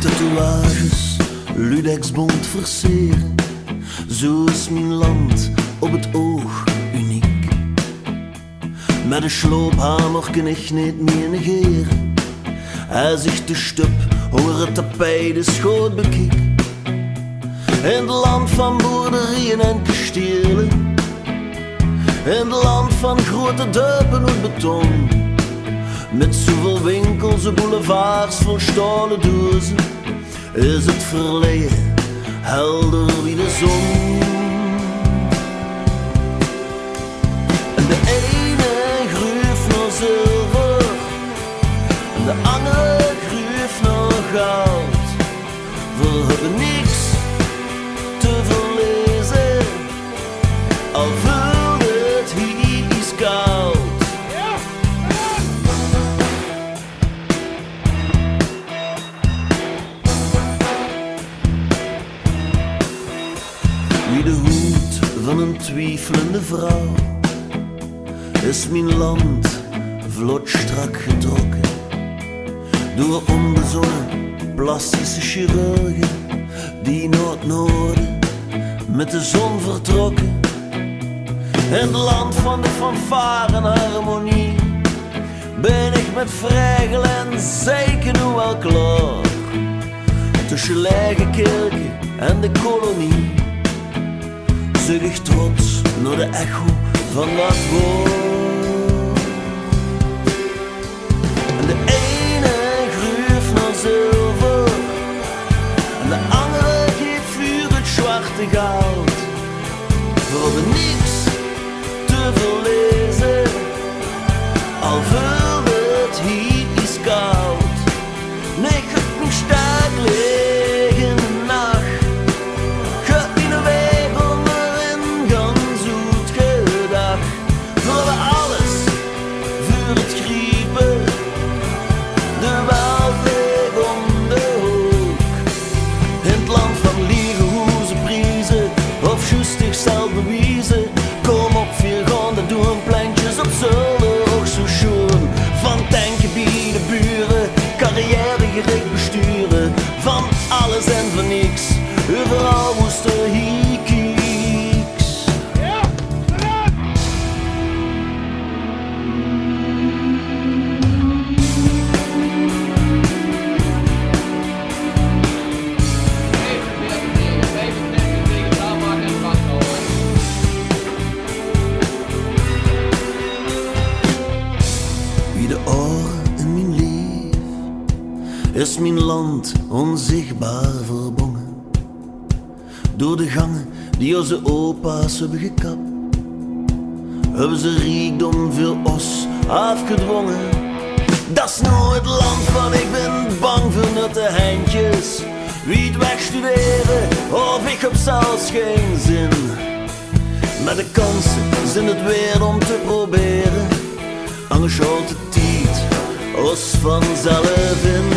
Tatoeages, ludex bont versieren. Zo is mijn land op het oog uniek. Met een sloophamer kan ik niet meer negeren. Hij zegt de stup, hoor het tapijt de schoot bekijk. In het land van boerderijen en kastelen. In het land van grote duipen uit beton. Met zoveel winkels en boulevards vol stalen dozen. Is het verleden helder wie de zon. En de ene gruft naar zilver. En de andere gruft naar goud. We hebben niks te verlezen. Al voelt het hier is koud. Wie de hoed van een twijfelende vrouw is mijn land vlot strak getrokken door onbezonnen plastische chirurgen die naar het noorden met de zon vertrokken. In het land van de fanfare en harmonie ben ik met vrijgel en zeiken nu wel klaar. Tussen lege kerken en de kolonie zug ik trots naar de echo van dat woord. En de ene gruft naar zilver en de andere geeft vuur het zwarte goud. We hebben niks te verlezen, al voelt het hier is koud. Nee, ik heb mijn sterk liggen in de nacht. Zelf bewijzen, kom op vier gronden, doen plantjes op zolder, ook zo schoon. Van tanken bij de buren, carrièregericht besturen, van alles en van niks, overal moest er hier kieks. Is mijn land onzichtbaar verbonden door de gangen die onze opa's hebben gekapt. Hebben ze rijkdom veel os afgedwongen. Dat is nou het land van ik ben bang voor nutte handjes. Wie het wegstuderen of ik heb zelfs geen zin. Maar de kansen zijn het weer om te proberen. Anders houdt de tijd ons vanzelf in.